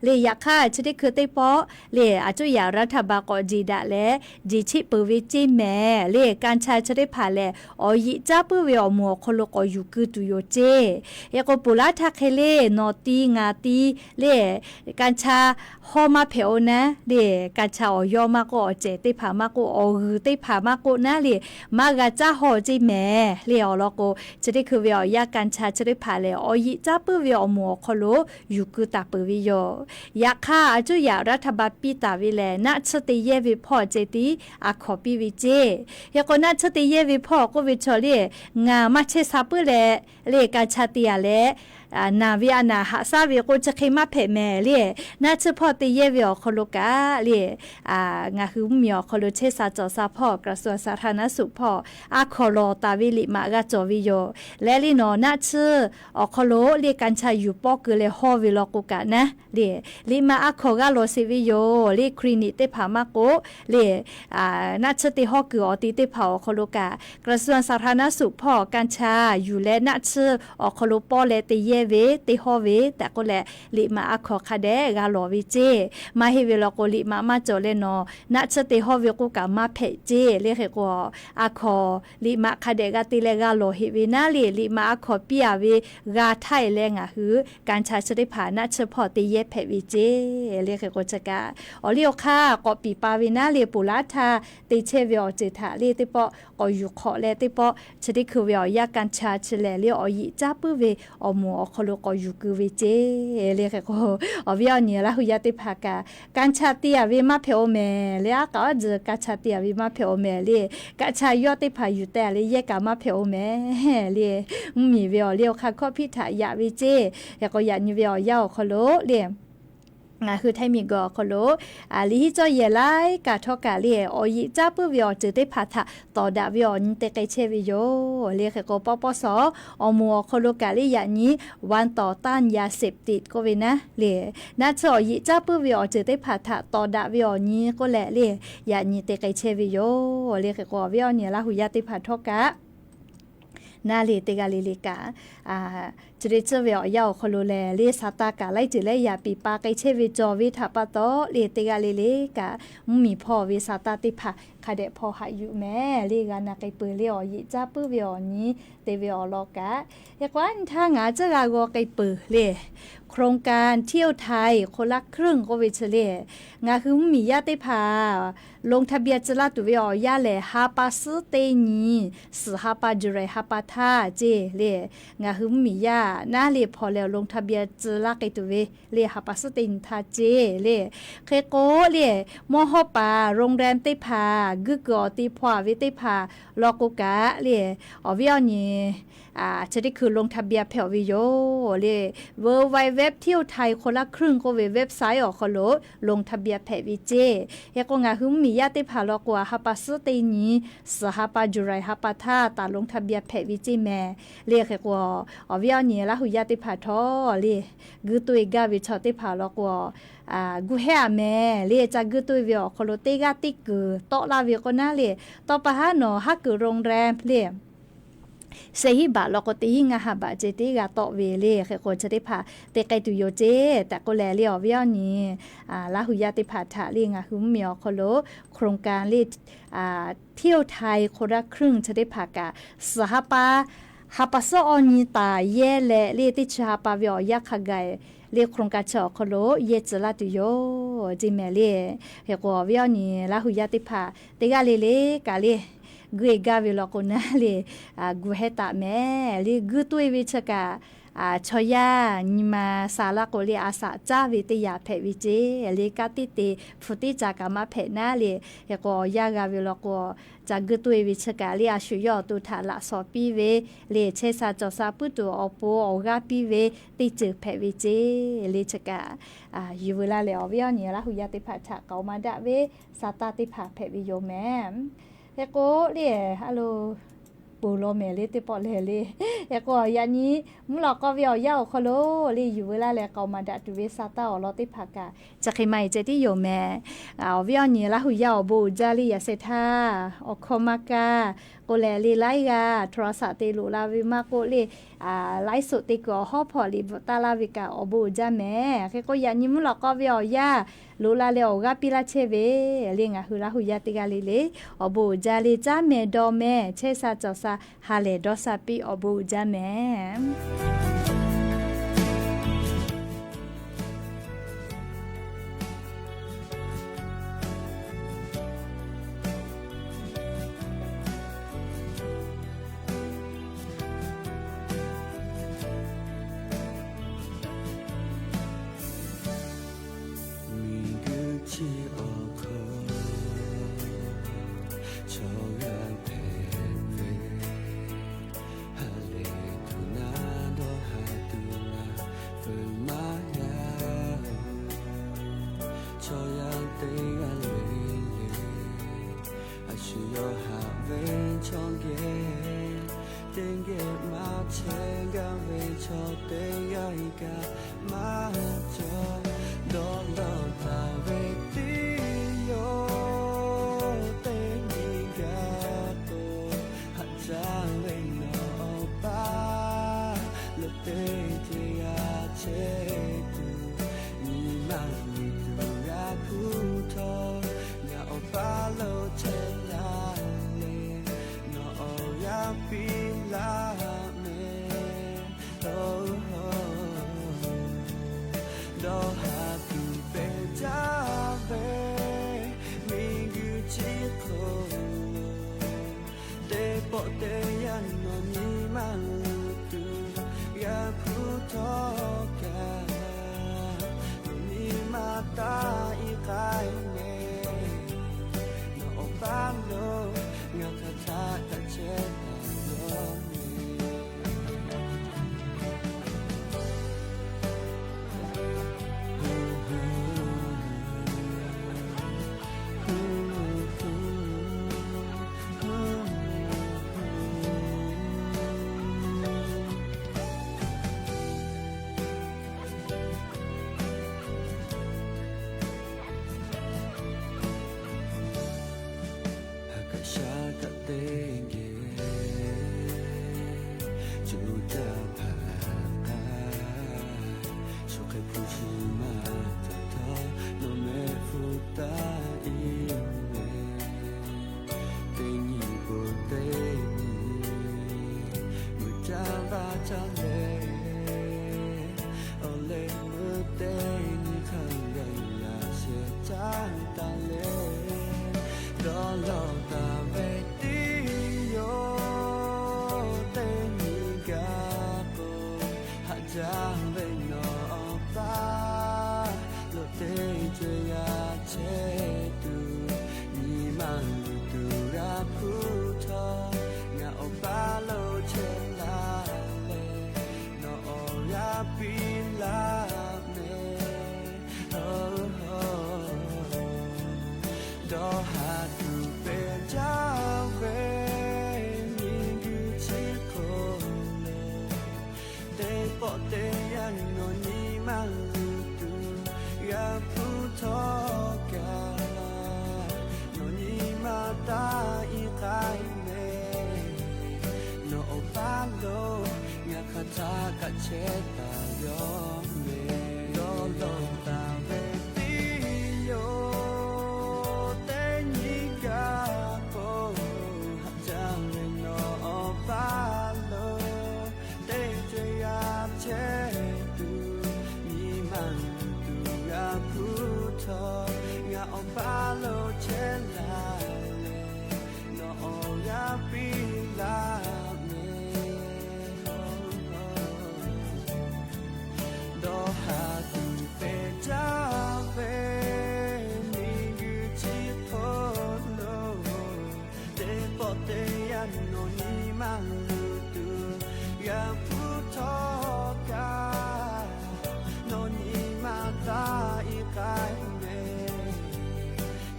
เลยาค่าชะได้คือเตปอเลอาจุยารัฐบาลกอจีดะและจิชิปื้อเวจิแม่เลกันชาชะได้ผ่าแลยิจ้าปื้อเวอมัวคโลกอยู่คือตุโยเจยากปุลาทาเคเลนอตีงาตีเลกันชาฮอมาเพโอนะเลกันชาอยอมาก็เจเตผามาก็หือเตผามาก็นะเลมากะจ้าฮอจิแม่เลอลโกจะได้คือเวียยากันชาจะได้ผ่าแล้วยิจ้าปื้อเวียมัวคโลอยู่คือตาปื้อวิโยยาค่าอาจุยารัฐบาลปีตาวิแลนัชติเยวิพ่อเจติอาขอปีวิเจยาก็นัชติเยวิพ่อก็วิชอเลงามาเชซาปื้อแลเลกันชาติยาแลนาวิอานาหาซาวิโกจะเคมาเพแม่เลียน่าจะพอตีเยวิอคโลกาเลียงาคือมีอคโลเชซาจอซาพ่อกระทรวงสาธารณสุขพ่ออาคโลตาวิลิมากาจอวิโยและลีโนน่าจะอคโลเลียกันชาอยู่ปอคือเลฮอวิโลกุกะนะเลียลิมาอาคกาโลซิวิโยเลียคลินิกเตพามาโกเลียน่าจะติฮอคืออติเตพาอคโลกากระทรวงสาธารณสุขพ่อกันชาอยู่และน่าจะอคโลปอเลเตเยเวติฮอเวแต่ก็แลลิมาอคอคาเดกาโลวิเจมาเฮเวลโกลิมาจอเลนอนัชติฮอเวกุกามาเพเจเลเขกอคอลิมาคาเดกาติเลกาโลเฮเวนาลิมาอคอปิอาเวกาไทเลงะหือการชาชได้ผ่านัชพอติเยเพวิเจเลเขกจกาอลิโอคากอปีปาเวนาเลปุลาทาติเชเวอเจทาเลติปอกอยุขอเลติปอชดิคือเวยาการชาชเลเลอยิจ้าปื้อเวอมัวคโลกอยู่คือวิเจเรียกก็วิญญาณละหุยติภากาการชาติอาวิมาเพอเมเลียก็จะการชาติอาวิมาเพอเมเลียการชายติภาอยู่แต่เลียกามาเพอเมเลียมีวิญเลียวค่ะข้อพิธายาวิเจยาก็ยานิวิญญาคโลเลียคือไทมิกอคโลลิฮิจอยไลกาทอกาเลียอยิจ้าปื้อวิอจือได้พาทะต่อดาวิอนิเตไกเชวิโยเรียกก็ปปสอมัวคโลกาลิยานี้วันต่อต้านยาเสพติดก็เวนะเลียนาจอยิจ้าปื้อวิอจือได้พาทะต่อดาวิอนี้ก็แหละเลียยานิเตไกเชวิโยเรียกก็วิอเนี่ยละหุยาติพาทอกะนาลีเตกาลิลิกา จะได้เจอเวียวยาวคนรู้แลเรียสตากะไล่จือไล่ยาปีปาไกเชวิจอวิทัปะโตเรียติกาเลกะมีพ่อวิสตาติภาคาเดพ่อหาอยู่แม่เรียกานาไกปือเรียวยิจ้าปื้อเวียวนี้เตเวียวลอกะอยากว่าถ้างาจะกากอไกปือเรียโครงการเที่ยวไทยคนละครึ่งก็วิเฉลี่ยงาคือมีญาติพาลงทะเบียนจะลาตุเวียยาแหล่ฮาปาสเตนีสฮาปาจุไรฮาปาทาเจเรียงาคือมีญาน่าเรียพอแล้วลงทะเบียนจะลาไกตุเวเรียฮาปาสเตนทาเจเรียเคโกเรียมอฮอปาโรงแรมติพากึกอติพวาวิติพาลอกุกะเรียอเวียนี่จะได้คือลงทะเบียนแผววิโยเลยเวอร์ไวเว็บเที่ยวไทยคนละครึ่งก็เว็บไซต์ออกโลลงทะเบียนแผววิเจยก็งาหึมมีญาติพาลอกว่าฮาปาสเตนีสหปาจุไรฮาปาทาตาลงทะเบียนแผววิเจแม่เรียกว่าอวิญญาณละหุญาติพาทอเลยกุตุยกาวิชอติพาลอกว่ากูเฮาแม่เรียจากกุตุยวิอคโลเตกาติกโตลาวิก็น่าเลยต่อปะฮะเนาะฮักโรงแรมเรียเสียบาลก็ตีงาหาบาเจติกาโตเวเลเคโคจะได้พาเตไกตุโยเจแต่ก็แลเลียววิญญาณนี้ลาหุญาติพาทะเรียงหุมเมียวคโลโครงการเที่ยวไทยคนละครึ่งจะได้พากาสหปาฮาปาโซอนิตาเยเลเรียติชาปาวิอยาคากายเรียกโครงการเฉาะคโลเยจลาตุโยจิเมเลเฮกว่าวิญญาณนี้ลาหุญาติพาเตกาเลกาเลกูกาวิลก็น่าเลยกูเฮตาแม่เลยกูตัววิชกาชอยานิมาสาลากเลยอาสาจ้าวิทยาเพวิเจเลยกาติเตฟุติจากามาเพน่าเลยเฮก็ยากาวิลก็จากกูตัววิชกาเลยอาชุยอตุทาละสอปีเวเลยเชซาจอซาปุตัวอปออกาปีเวติจืเพวิเจเลยชกาอยู่เวลาเลยอวิญญาณละหุยาติภาษาเกามาดะเวสาตาติภาเพวิโยแม่เฮโกเรียฮัลโหลปูโลเมเลติปอเลเลเฮโกยานี้มุลก็เวียวยาวคโลลีอยู่เวลาแลเกามาดะตุเวซาตาอลอติภากาจะใครไม่จะที่อยู่แม่เวียนี้ละหุยาวบูจาลียาเซธาอคอมากาโกแลลีไลกาโทรศัพท์ติลูลาวิมาโกลีไลฟ์สดติกอฮอพอลีบตาลาวิกาอบูจาแม่เฮโกยานี้มุลก็เวียวยาลูลาเลอกาปิลาเชเวเลียงหุลาหุยาติกาลีเลอบูจาลีจาเมดอแม่เชซาจอซาฮาเลดอซาปีอบูจาแม่ 타가 제다요 놀러다 베티요 땡이가 보하자면 너 발로 떼줘야 제도 니만 두가 붙어 가 발로 젤라레 너가 빌라네 너 하도 배자배 니그지 폴로 대버대야 너니만 루두 야 붙어가 너니만 다 이가이네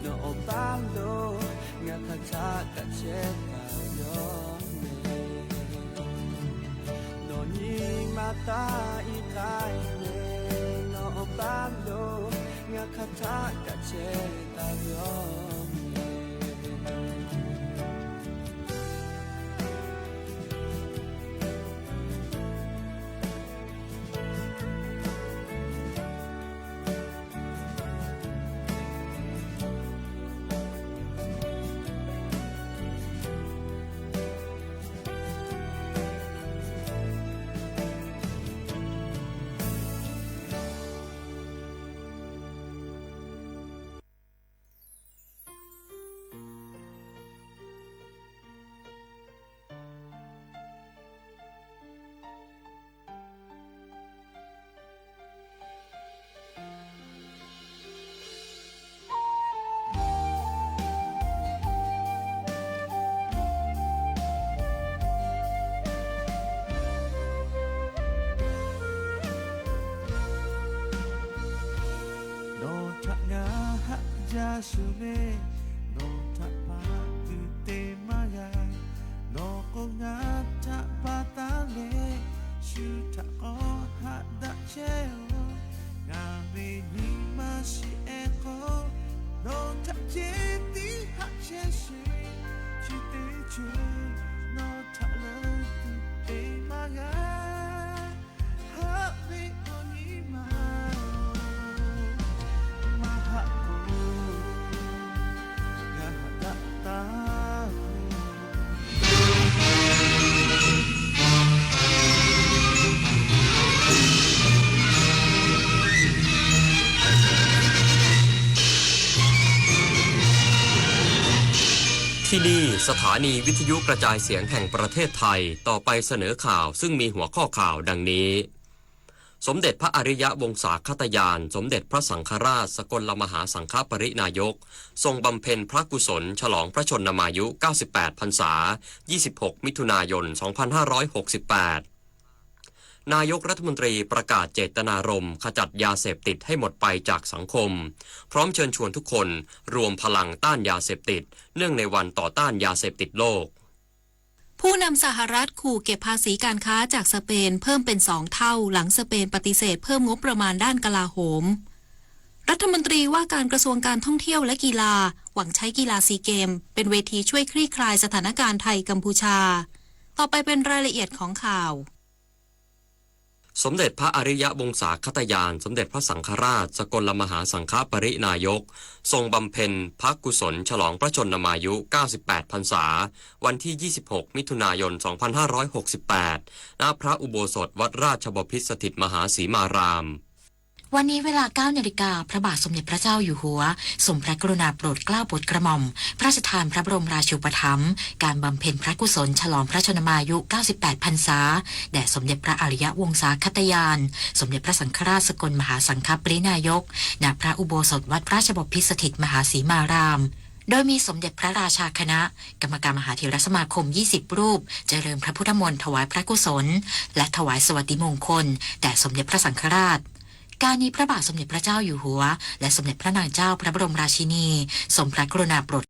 너 발로 약하다가 제다요네 너니만 다 이가이네 너 발로 약하다가 제다요네 Sume no tapa te maya no ko nga tapa tale shuta ko hada cheo nga me ni masi eko no ta ti ha chesu chite chu no ta lo te maya ha me oni maที่นี่สถานีวิทยุกระจายเสียงแห่งประเทศไทยต่อไปเสนอข่าวซึ่งมีหัวข้อข่าวดังนี้สมเด็จพระอริยวงศาคตยานสมเด็จพระสังฆราชสกลมหาสังฆปรินายกทรงบำเพ็ญพระกุศลฉลองพระชนมายุ98พรรษา26มิถุนายน2568นายกรัฐมนตรีประกาศเจตนารมณ์ขจัดยาเสพติดให้หมดไปจากสังคมพร้อมเชิญชวนทุกคนรวมพลังต้านยาเสพติดเนื่องในวันต่อต้านยาเสพติดโลกผู้นำสหรัฐขู่เก็บภาษีการค้าจากสเปนเพิ่มเป็น2เท่าหลังสเปนปฏิเสธเพิ่มงบประมาณด้านกลาโหมรัฐมนตรีว่าการกระทรวงการท่องเที่ยวและกีฬาหวังใช้กีฬาซีเกมเป็นเวทีช่วยคลี่คลายสถานการณ์ไทยกัมพูชาต่อไปเป็นรายละเอียดของข่าวสมเด็จพระอริยวงศาคตยานสมเด็จพระสังฆราชสกลมหาสังฆปรินายกทรงบำเพ็ญพระกุศลฉลองพระชนมายุ98พรรษาวันที่26มิถุนายน2568ณพระอุโบสถวัดราชบพิตรสถิตมหาสีมาราม วันนี้เวลา 9 นาฬิกาพระบาทสมเด็จพระเจ้าอยู่หัวทรงพระกรุณาโปรดเกล้าโปรดกระหม่อมพระราชทานพระบรมราชูปถัมภ์การบำเพ็ญพระกุศลฉลองพระชนมายุ98พรรษาแด่สมเด็จพระอริยวงศาคตยานสมเด็จพระสังฆราชสกลมหาสังฆปรินายกณพระอุโบสถวัดราชบพิตรสถิตมหาสีมารามโดยมีสมเด็จพระราชาคณะกรรมการมหาเถรสมาคม20รูปเจริญพระพุทธมนต์ถวายพระกุศลและถวายสวัสดิมงคลแด่สมเด็จพระสังฆราชการนี้พระบาทสมเด็จพระเจ้าอยู่หัวและสมเด็จพระนางเจ้าพระบรมราชินีทรงพระกรุณาโปรด